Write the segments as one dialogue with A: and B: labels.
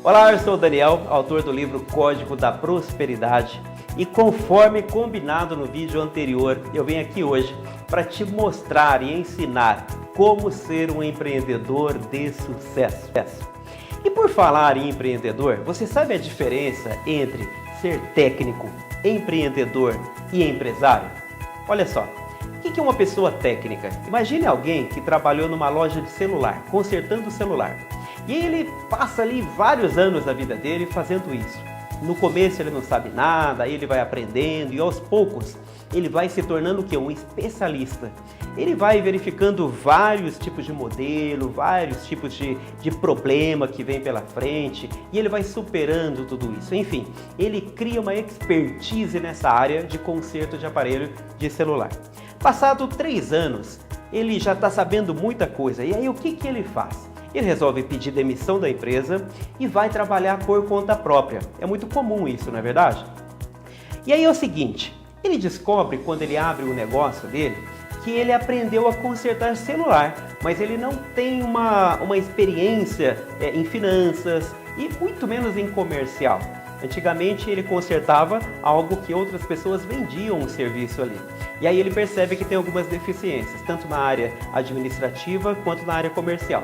A: Olá, eu sou o Daniel, autor do livro Código da Prosperidade, e conforme combinado no vídeo anterior, eu venho aqui hoje para te mostrar e ensinar como ser um empreendedor de sucesso. E por falar em empreendedor, você sabe a diferença entre ser técnico, empreendedor e empresário? Olha só, o que é uma pessoa técnica? Imagine alguém que trabalhou numa loja de celular, consertando o celular. E ele passa ali vários anos da vida dele fazendo isso. No começo ele não sabe nada, aí ele vai aprendendo e aos poucos ele vai se tornando o quê? Um especialista. Ele vai verificando vários tipos de modelo, vários tipos de problema que vem pela frente e ele vai superando tudo isso. Enfim, ele cria uma expertise nessa área de conserto de aparelho de celular. Passado 3 anos, ele já está sabendo muita coisa. E aí o que ele faz? Ele resolve pedir demissão da empresa e vai trabalhar por conta própria. É muito comum isso, não é verdade? E aí é o seguinte, ele descobre quando ele abre o negócio dele que ele aprendeu a consertar celular, mas ele não tem uma experiência em finanças e muito menos em comercial. Antigamente ele consertava algo que outras pessoas vendiam um serviço ali. E aí ele percebe que tem algumas deficiências, tanto na área administrativa quanto na área comercial.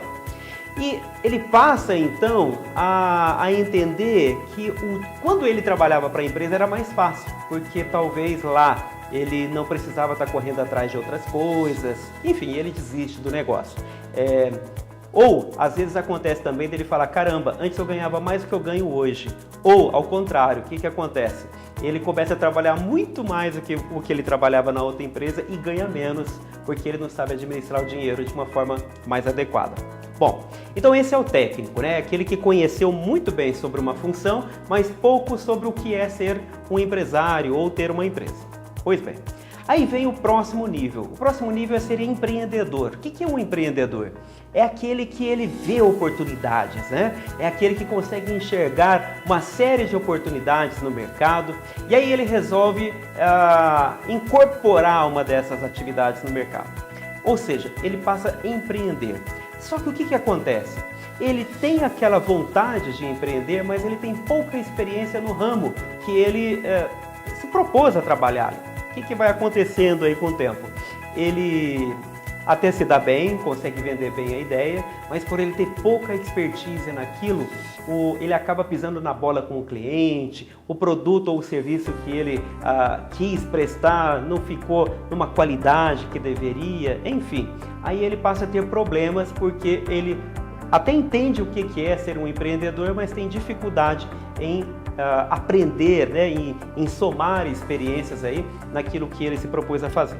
A: E ele passa então a entender que quando ele trabalhava para a empresa era mais fácil, porque talvez lá ele não precisava estar correndo atrás de outras coisas, enfim, ele desiste do negócio. Ou, às vezes acontece também dele falar, caramba, antes eu ganhava mais do que eu ganho hoje. Ou, ao contrário, o que acontece? Ele começa a trabalhar muito mais do que o que ele trabalhava na outra empresa e ganha menos, porque ele não sabe administrar o dinheiro de uma forma mais adequada. Bom, então esse é o técnico, né? Aquele que conheceu muito bem sobre uma função, mas pouco sobre o que é ser um empresário ou ter uma empresa. Pois bem, aí vem o próximo nível. O próximo nível é ser empreendedor. O que é um empreendedor? É aquele que ele vê oportunidades, né? É aquele que consegue enxergar uma série de oportunidades no mercado e aí ele resolve incorporar uma dessas atividades no mercado. Ou seja, ele passa a empreender. Só que o que acontece? Ele tem aquela vontade de empreender, mas ele tem pouca experiência no ramo que ele se propôs a trabalhar. O que vai acontecendo aí com o tempo? Ele até se dá bem, consegue vender bem a ideia, mas por ele ter pouca expertise naquilo, ele acaba pisando na bola com o cliente, o produto ou o serviço que ele quis prestar não ficou numa qualidade que deveria, enfim. Aí ele passa a ter problemas porque ele até entende o que é ser um empreendedor, mas tem dificuldade em aprender, né, em somar experiências aí naquilo que ele se propôs a fazer.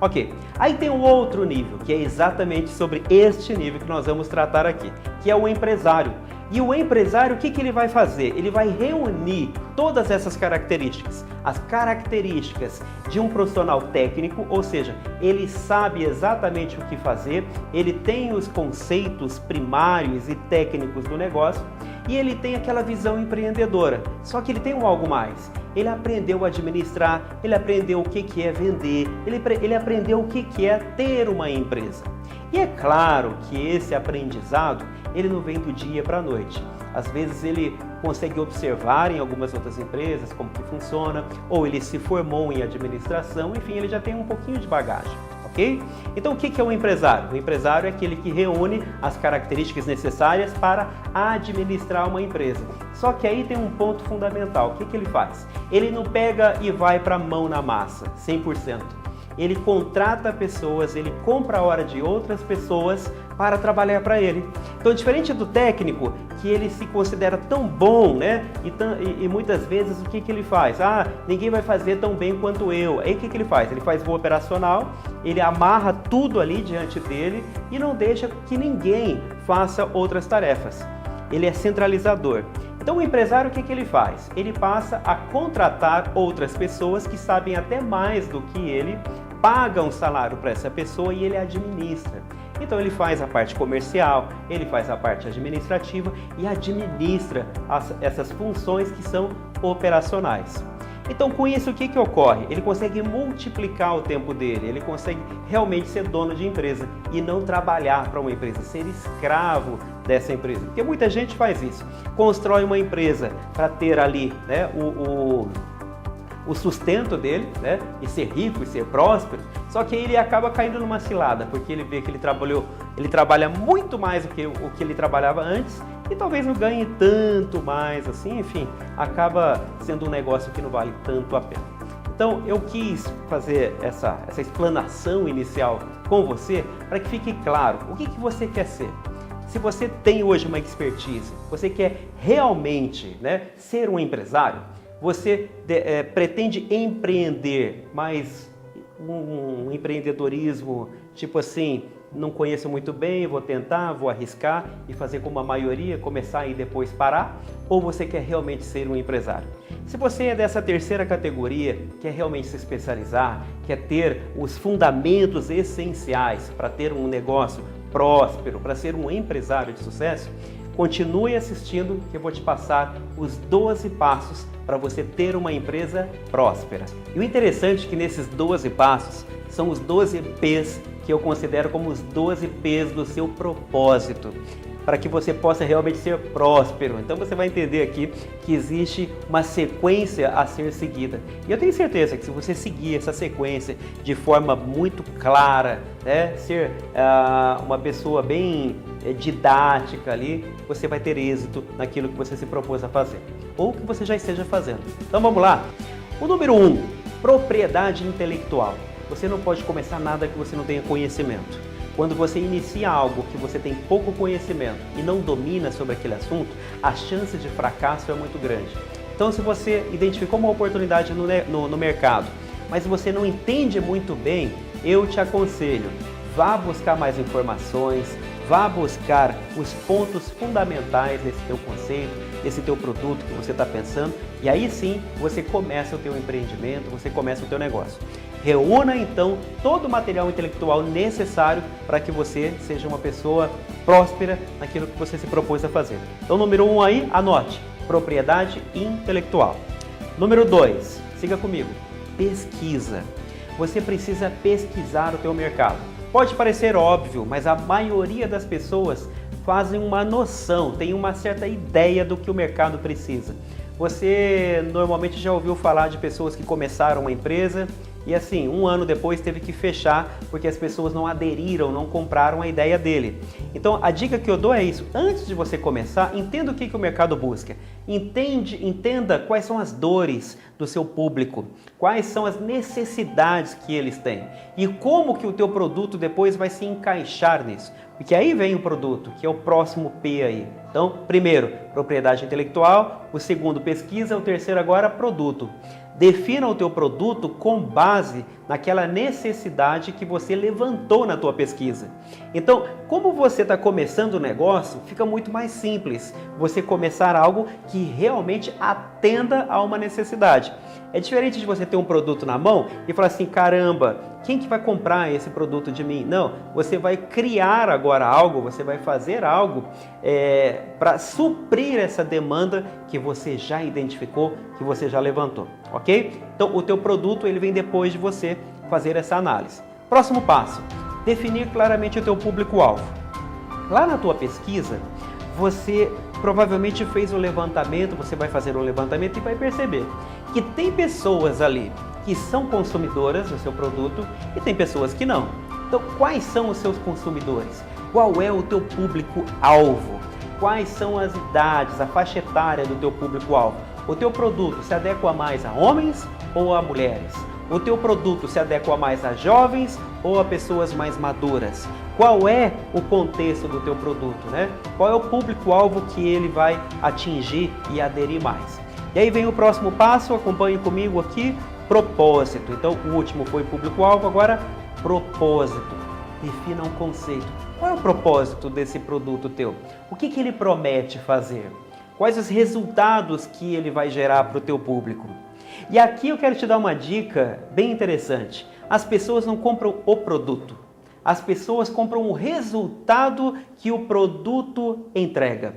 A: Ok, aí tem um outro nível, que é exatamente sobre este nível que nós vamos tratar aqui, que é o empresário. E o empresário, o que ele vai fazer? Ele vai reunir todas essas características. As características de um profissional técnico, ou seja, ele sabe exatamente o que fazer, ele tem os conceitos primários e técnicos do negócio e ele tem aquela visão empreendedora. Só que ele tem algo mais. Ele aprendeu a administrar, ele aprendeu o que é vender, ele aprendeu o que é ter uma empresa. E é claro que esse aprendizado, ele não vem do dia para a noite. Às vezes ele consegue observar em algumas outras empresas como que funciona, ou ele se formou em administração, enfim, ele já tem um pouquinho de bagagem, ok? Então o que é um empresário? O empresário é aquele que reúne as características necessárias para administrar uma empresa. Só que aí tem um ponto fundamental, o que ele faz? Ele não pega e vai para a mão na massa, 100%. Ele contrata pessoas, ele compra a hora de outras pessoas para trabalhar para ele. Então, diferente do técnico, que ele se considera tão bom, né? E muitas vezes o que ele faz? Ninguém vai fazer tão bem quanto eu. Aí o que ele faz? Ele faz o operacional, ele amarra tudo ali diante dele e não deixa que ninguém faça outras tarefas. Ele é centralizador. Então o empresário o que ele faz? Ele passa a contratar outras pessoas que sabem até mais do que ele, paga um salário para essa pessoa e ele administra. Então ele faz a parte comercial, ele faz a parte administrativa e administra essas funções que são operacionais. Então, com isso, o que que ocorre? Ele consegue multiplicar o tempo dele, ele consegue realmente ser dono de empresa e não trabalhar para uma empresa, ser escravo dessa empresa. Porque muita gente faz isso, constrói uma empresa para ter ali, né, o sustento dele, né, e ser rico e ser próspero, só que aí ele acaba caindo numa cilada, porque ele vê que ele trabalha muito mais do que o que ele trabalhava antes e talvez não ganhe tanto mais, assim, enfim, acaba sendo um negócio que não vale tanto a pena. Então eu quis fazer essa explanação inicial com você para que fique claro o que você quer ser. Se você tem hoje uma expertise, você quer realmente, né, ser um empresário, você pretende empreender, mas um empreendedorismo tipo assim, não conheço muito bem, vou tentar, vou arriscar e fazer como a maioria, começar e depois parar? Ou você quer realmente ser um empresário? Se você é dessa terceira categoria, quer realmente se especializar, quer ter os fundamentos essenciais para ter um negócio próspero, para ser um empresário de sucesso, continue assistindo que eu vou te passar os 12 passos para você ter uma empresa próspera. E o interessante é que nesses 12 passos são os 12 P's que eu considero como os 12 P's do seu propósito, para que você possa realmente ser próspero. Então você vai entender aqui que existe uma sequência a ser seguida. E eu tenho certeza que se você seguir essa sequência de forma muito clara, né, ser uma pessoa bem didática ali, você vai ter êxito naquilo que você se propôs a fazer, ou que você já esteja fazendo. Então vamos lá. O número 1, propriedade intelectual. Você não pode começar nada que você não tenha conhecimento. Quando você inicia algo que você tem pouco conhecimento e não domina sobre aquele assunto, a chance de fracasso é muito grande. Então, se você identificou uma oportunidade no mercado, mas você não entende muito bem, eu te aconselho, vá buscar mais informações, vá buscar os pontos fundamentais desse teu conceito, desse teu produto que você está pensando, e aí sim você começa o teu empreendimento, você começa o teu negócio. Reúna então todo o material intelectual necessário para que você seja uma pessoa próspera naquilo que você se propôs a fazer. Então, número 1 aí, anote, propriedade intelectual. Número 2, siga comigo, pesquisa. Você precisa pesquisar o teu mercado. Pode parecer óbvio, mas a maioria das pessoas fazem uma noção, tem uma certa ideia do que o mercado precisa. Você normalmente já ouviu falar de pessoas que começaram uma empresa e assim, um ano depois teve que fechar porque as pessoas não aderiram, não compraram a ideia dele. Então a dica que eu dou é isso, antes de você começar, entenda o que o mercado busca. Entenda quais são as dores do seu público, quais são as necessidades que eles têm e como que o teu produto depois vai se encaixar nisso. Porque aí vem o produto, que é o próximo P aí. Então, primeiro, propriedade intelectual, o segundo, pesquisa, o terceiro agora, produto. Defina o teu produto com base naquela necessidade que você levantou na tua pesquisa. Então, como você está começando o negócio, fica muito mais simples você começar algo que realmente atenda a uma necessidade. É diferente de você ter um produto na mão e falar assim, caramba, quem que vai comprar esse produto de mim? Não, você vai criar agora algo, você vai fazer algo para suprir essa demanda que você já identificou, que você já levantou, ok? Então, o teu produto ele vem depois de você fazer essa análise. Próximo passo, definir claramente o teu público-alvo. Lá na tua pesquisa, você provavelmente fez o levantamento, você vai fazer o levantamento e vai perceber que tem pessoas ali que são consumidoras do seu produto e tem pessoas que não. Então, quais são os seus consumidores? Qual é o teu público-alvo? Quais são as idades, a faixa etária do teu público-alvo? O teu produto se adequa mais a homens ou a mulheres? O teu produto se adequa mais a jovens ou a pessoas mais maduras? Qual é o contexto do teu produto, né? Qual é o público-alvo que ele vai atingir e aderir mais? E aí vem o próximo passo, acompanhe comigo aqui, propósito. Então, o último foi público-alvo, agora propósito. Defina um conceito. Qual é o propósito desse produto teu? O que ele promete fazer? Quais os resultados que ele vai gerar para o teu público? E aqui eu quero te dar uma dica bem interessante. As pessoas não compram o produto. As pessoas compram o resultado que o produto entrega.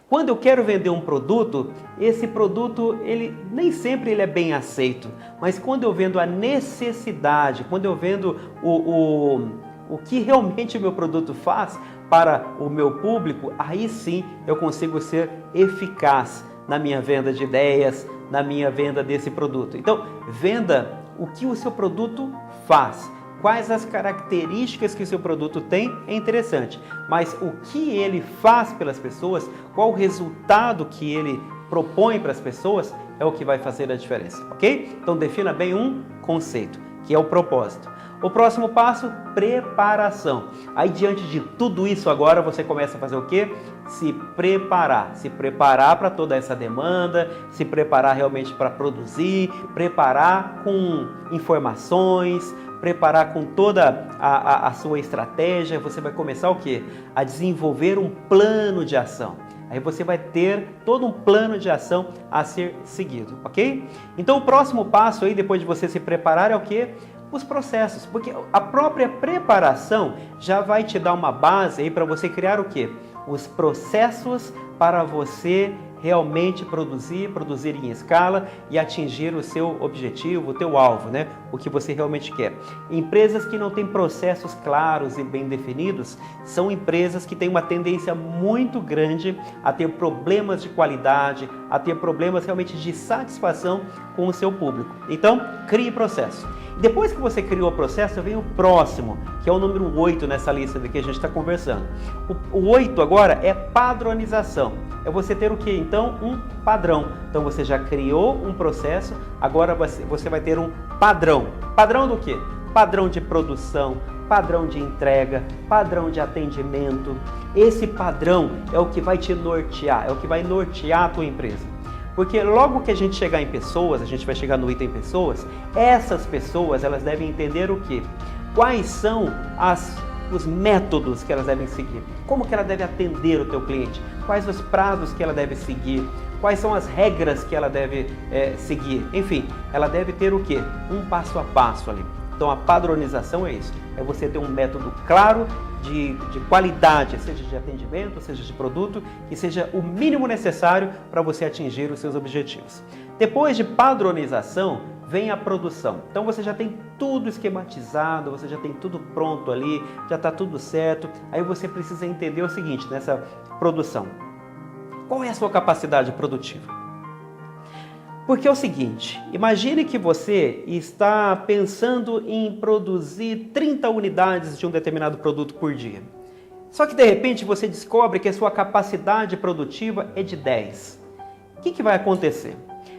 A: Quando eu quero vender um produto, esse produto ele nem sempre ele é bem aceito, mas quando eu vendo a necessidade, quando eu vendo o que realmente o meu produto faz para o meu público, aí sim eu consigo ser eficaz na minha venda de ideias, na minha venda desse produto. Então, venda o que o seu produto faz. Quais as características que o seu produto tem é interessante, mas o que ele faz pelas pessoas, qual o resultado que ele propõe para as pessoas é o que vai fazer a diferença, ok? Então defina bem um conceito, que é o propósito. O próximo passo, preparação. Aí diante de tudo isso agora você começa a fazer o quê? Se preparar para toda essa demanda, se preparar realmente para produzir, preparar com informações, preparar com toda a sua estratégia. Você vai começar o quê? A desenvolver um plano de ação. Aí você vai ter todo um plano de ação a ser seguido, ok? Então o próximo passo aí, depois de você se preparar, é o quê? Os processos, porque a própria preparação já vai te dar uma base aí para você criar o quê? Os processos para você realmente produzir em escala e atingir o seu objetivo, o teu alvo, né? O que você realmente quer. Empresas que não têm processos claros e bem definidos são empresas que têm uma tendência muito grande a ter problemas de qualidade, a ter problemas realmente de satisfação com o seu público. Então, crie processo. Depois que você criou o processo, vem o próximo, que é o número 8 nessa lista que a gente está conversando. O 8 agora é padronização. É você ter o que? Então, um padrão. Então, você já criou um processo, agora você vai ter um padrão. Padrão do quê? Padrão de produção, padrão de entrega, padrão de atendimento. Esse padrão é o que vai te nortear, é o que vai nortear a tua empresa. Porque logo que a gente chegar em pessoas, a gente vai chegar no item pessoas, essas pessoas elas devem entender o quê? Quais são os métodos que elas devem seguir, como que ela deve atender o teu cliente, quais os prazos que ela deve seguir, quais são as regras que ela deve seguir, enfim, ela deve ter o quê? Um passo a passo ali. Então a padronização é isso, é você ter um método claro de qualidade, seja de atendimento, seja de produto, que seja o mínimo necessário para você atingir os seus objetivos. Depois de padronização, vem a produção. Então você já tem tudo esquematizado, você já tem tudo pronto ali, já está tudo certo. Aí você precisa entender o seguinte nessa produção. Qual é a sua capacidade produtiva? Porque é o seguinte, imagine que você está pensando em produzir 30 unidades de um determinado produto por dia. Só que de repente você descobre que a sua capacidade produtiva é de 10. O que vai acontecer?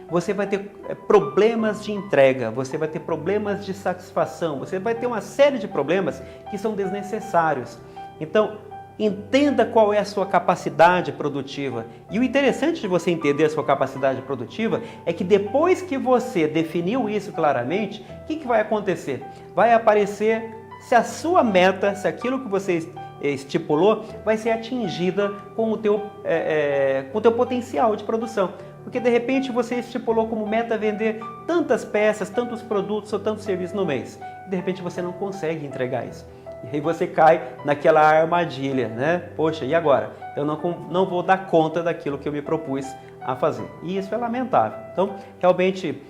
A: Você vai ter problemas de entrega, você vai ter problemas de satisfação, você vai ter uma série de problemas que são desnecessários. Então, entenda qual é a sua capacidade produtiva. E o interessante de você entender a sua capacidade produtiva é que depois que você definiu isso claramente, o que vai acontecer? Vai aparecer se a sua meta, se aquilo que você estipulou, vai ser atingida com o teu potencial de produção. Porque de repente você estipulou como meta vender tantas peças, tantos produtos ou tantos serviços no mês. E de repente você não consegue entregar isso. E aí você cai naquela armadilha, né? Poxa, e agora? Eu não vou dar conta daquilo que eu me propus a fazer. E isso é lamentável. Então, realmente,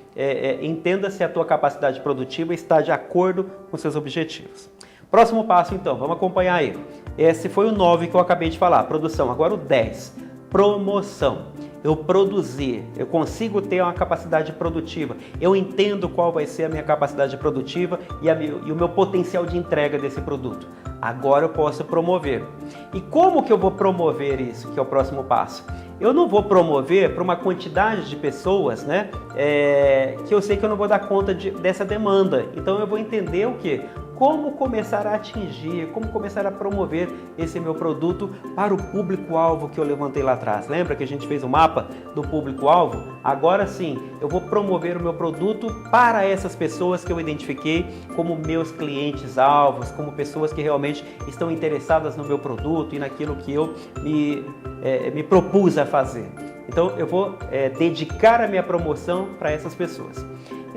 A: entenda se a tua capacidade produtiva está de acordo com seus objetivos. Próximo passo, então, vamos acompanhar aí. Esse foi o 9 que eu acabei de falar, produção. Agora o 10, promoção. Eu produzir, eu consigo ter uma capacidade produtiva, eu entendo qual vai ser a minha capacidade produtiva e o meu potencial de entrega desse produto. Agora eu posso promover. E como que eu vou promover isso, que é o próximo passo? Eu não vou promover para uma quantidade de pessoas, né, que eu sei que eu não vou dar conta dessa demanda. Então eu vou entender o quê? Como começar a atingir, como começar a promover esse meu produto para o público-alvo que eu levantei lá atrás. Lembra que a gente fez o mapa do público-alvo? Agora sim, eu vou promover o meu produto para essas pessoas que eu identifiquei como meus clientes-alvos, como pessoas que realmente estão interessadas no meu produto e naquilo que eu me propus a fazer. Então eu vou dedicar a minha promoção para essas pessoas.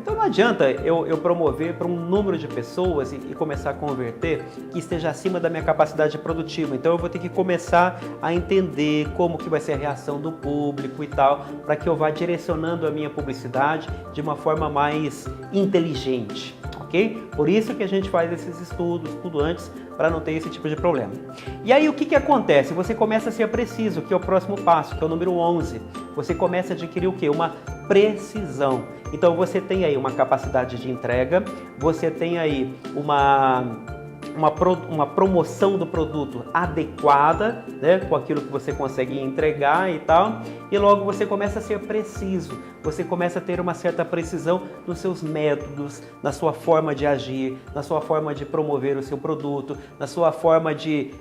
A: Então não adianta eu promover para um número de pessoas e começar a converter que esteja acima da minha capacidade produtiva. Então eu vou ter que começar a entender como que vai ser a reação do público e tal, para que eu vá direcionando a minha publicidade de uma forma mais inteligente, ok? Por isso que a gente faz esses estudos, tudo antes, para não ter esse tipo de problema. E aí o que acontece? Você começa a ser preciso, que é o próximo passo, que é o número 11. Você começa a adquirir o quê? Uma precisão. Então você tem aí uma capacidade de entrega, você tem aí uma promoção do produto adequada, né, com aquilo que você consegue entregar e tal, e logo você começa a ser preciso, você começa a ter uma certa precisão nos seus métodos, na sua forma de agir, na sua forma de promover o seu produto, na sua forma de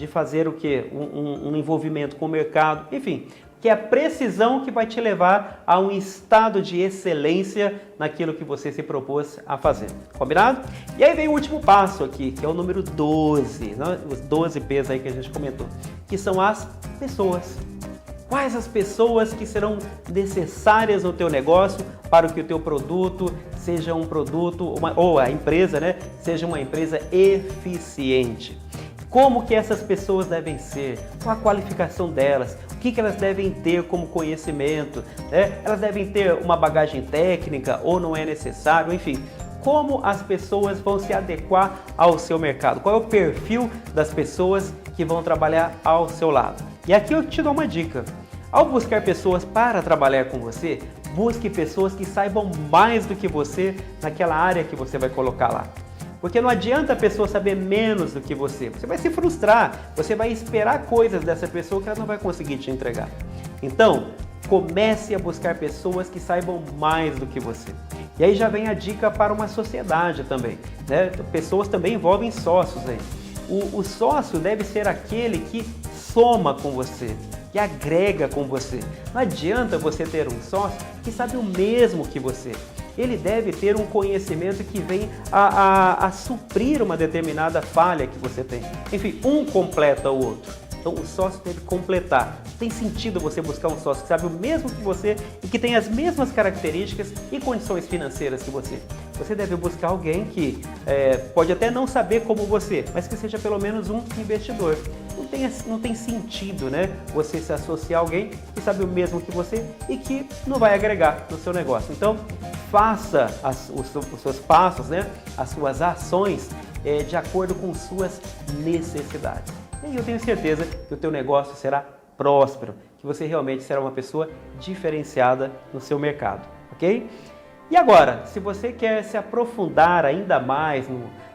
A: fazer o quê? Um envolvimento com o mercado, enfim, que é a precisão que vai te levar a um estado de excelência naquilo que você se propôs a fazer. Combinado? E aí vem o último passo aqui, que é o número 12, né? Os 12 P's aí que a gente comentou, que são as pessoas. Quais as pessoas que serão necessárias no teu negócio para que o teu produto seja um produto, ou a empresa, né, seja uma empresa eficiente? Como que essas pessoas devem ser? Qual a qualificação delas? O que elas devem ter como conhecimento? Né? Elas devem ter uma bagagem técnica ou não é necessário? Enfim, como as pessoas vão se adequar ao seu mercado? Qual é o perfil das pessoas que vão trabalhar ao seu lado? E aqui eu te dou uma dica. Ao buscar pessoas para trabalhar com você, busque pessoas que saibam mais do que você naquela área que você vai colocar lá. Porque não adianta a pessoa saber menos do que você. Você vai se frustrar, você vai esperar coisas dessa pessoa que ela não vai conseguir te entregar. Então, comece a buscar pessoas que saibam mais do que você. E aí já vem a dica para uma sociedade também, né? Pessoas também envolvem sócios aí. O sócio deve ser aquele que soma com você, que agrega com você. Não adianta você ter um sócio que sabe o mesmo que você. Ele deve ter um conhecimento que vem a suprir uma determinada falha que você tem. Enfim, um completa o outro. Então o sócio deve completar. Tem sentido você buscar um sócio que sabe o mesmo que você e que tem as mesmas características e condições financeiras que você. Você deve buscar alguém que pode até não saber como você, mas que seja pelo menos um investidor. Não tem sentido, né, você se associar a alguém que sabe o mesmo que você e que não vai agregar no seu negócio. Então, faça os seus passos, né, as suas ações de acordo com suas necessidades. E eu tenho certeza que o teu negócio será próspero, que você realmente será uma pessoa diferenciada no seu mercado, ok? E agora, se você quer se aprofundar ainda mais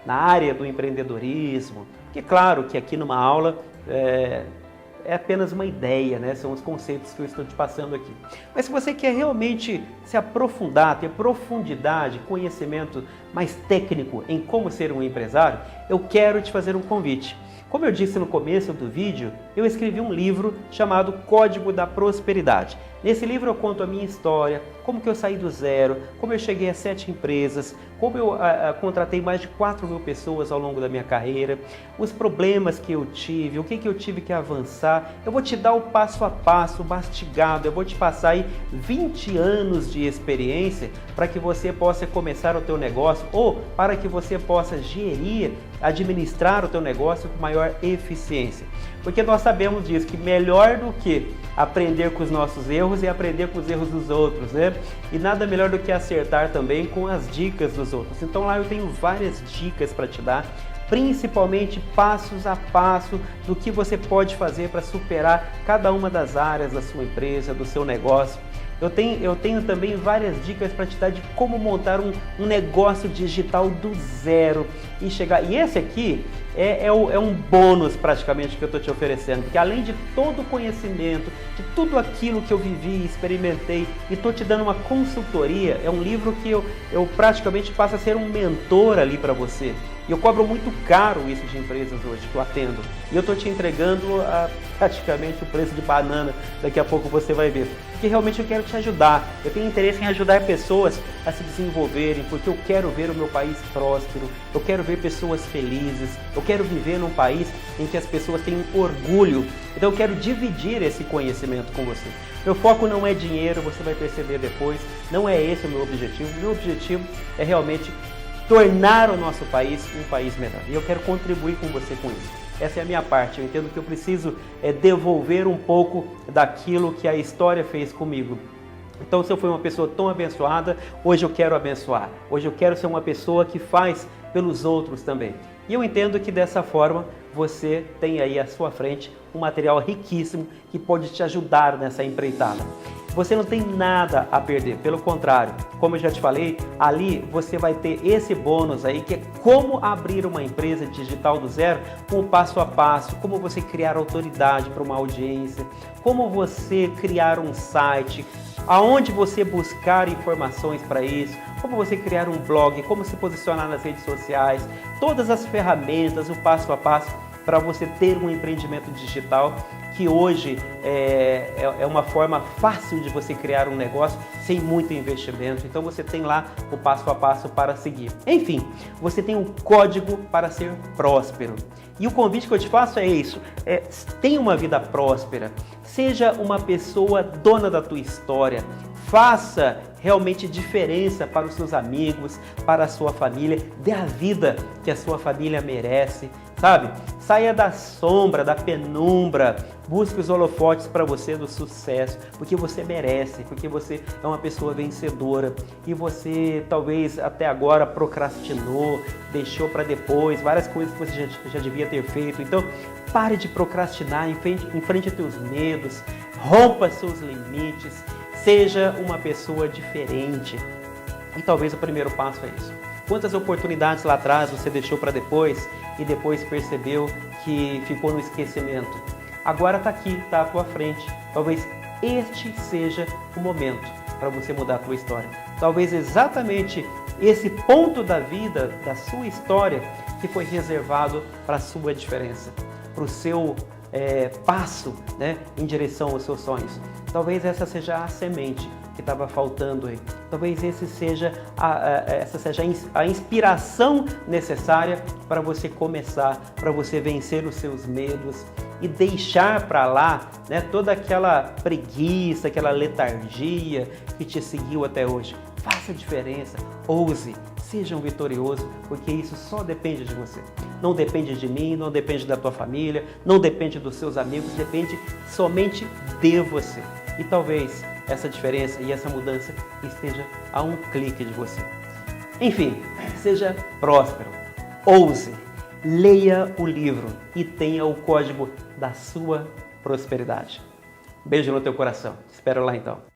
A: na área do empreendedorismo, porque claro que aqui numa aula é apenas uma ideia, né? São os conceitos que eu estou te passando aqui. Mas se você quer realmente se aprofundar, ter profundidade, conhecimento mais técnico em como ser um empresário, eu quero te fazer um convite. Como eu disse no começo do vídeo, eu escrevi um livro chamado Código da Prosperidade. Nesse livro eu conto a minha história, como que eu saí do zero, como eu cheguei a 7 empresas, como eu contratei mais de 4.000 pessoas ao longo da minha carreira, os problemas que eu tive, o que eu tive que avançar. Eu vou te dar o passo a passo, mastigado, eu vou te passar aí 20 anos de experiência para que você possa começar o teu negócio ou para que você possa gerir, administrar o teu negócio com maior eficiência. Porque nós sabemos disso, que melhor do que aprender com os nossos erros é aprender com os erros dos outros, né? E nada melhor do que acertar também com as dicas dos outros. Então lá eu tenho várias dicas para te dar, principalmente passos a passo do que você pode fazer para superar cada uma das áreas da sua empresa, do seu negócio. Eu tenho também várias dicas para te dar de como montar um negócio digital do zero e chegar. E esse aqui é um bônus praticamente que eu estou te oferecendo, porque além de todo o conhecimento, de tudo aquilo que eu vivi, experimentei e estou te dando uma consultoria, é um livro que eu praticamente passo a ser um mentor ali para você. E eu cobro muito caro isso de empresas hoje que eu atendo. E eu estou te entregando praticamente o preço de banana, daqui a pouco você vai ver. Porque realmente eu quero te ajudar. Eu tenho interesse em ajudar pessoas a se desenvolverem, porque eu quero ver o meu país próspero, eu quero ver pessoas felizes, eu quero viver num país em que as pessoas tenham orgulho. Então eu quero dividir esse conhecimento com você. Meu foco não é dinheiro, você vai perceber depois, não é esse o meu objetivo. O meu objetivo é realmente tornar o nosso país um país melhor. E eu quero contribuir com você com isso. Essa é a minha parte. Eu entendo que eu preciso devolver um pouco daquilo que a história fez comigo. Então, se eu fui uma pessoa tão abençoada, hoje eu quero abençoar. Hoje eu quero ser uma pessoa que faz pelos outros também. E eu entendo que dessa forma você tem aí à sua frente um material riquíssimo que pode te ajudar nessa empreitada. Você não tem nada a perder, pelo contrário, como eu já te falei, ali você vai ter esse bônus aí que é como abrir uma empresa digital do zero com o passo a passo, como você criar autoridade para uma audiência, como você criar um site, aonde você buscar informações para isso, como você criar um blog, como se posicionar nas redes sociais, todas as ferramentas, o passo a passo para você ter um empreendimento digital que hoje é uma forma fácil de você criar um negócio sem muito investimento. Então você tem lá o passo a passo para seguir. Enfim, você tem um código para ser próspero. E o convite que eu te faço é isso, tenha uma vida próspera, seja uma pessoa dona da tua história, faça realmente diferença para os seus amigos, para a sua família, dê a vida que a sua família merece, sabe? Saia da sombra, da penumbra, busque os holofotes para você do sucesso, porque você merece, porque você é uma pessoa vencedora e você talvez até agora procrastinou, deixou para depois, várias coisas que você já devia ter feito. Então, pare de procrastinar, enfrente teus medos, rompa seus limites, seja uma pessoa diferente. E talvez o primeiro passo é isso. Quantas oportunidades lá atrás você deixou para depois e depois percebeu que ficou no esquecimento? Agora está aqui, está à tua frente. Talvez este seja o momento para você mudar a tua história. Talvez exatamente esse ponto da vida, da sua história, que foi reservado para a sua diferença, para o seu passo, né, em direção aos seus sonhos. Talvez essa seja a semente que estava faltando aí. Talvez essa seja a inspiração necessária para você começar, para você vencer os seus medos e deixar para lá, né, toda aquela preguiça, aquela letargia que te seguiu até hoje. Faça a diferença, ouse, seja um vitorioso, porque isso só depende de você. Não depende de mim, não depende da tua família, não depende dos seus amigos, depende somente de você. E talvez essa diferença e essa mudança esteja a um clique de você. Enfim, seja próspero, ouse, leia o livro e tenha o código da sua prosperidade. Beijo no teu coração. Te espero lá então.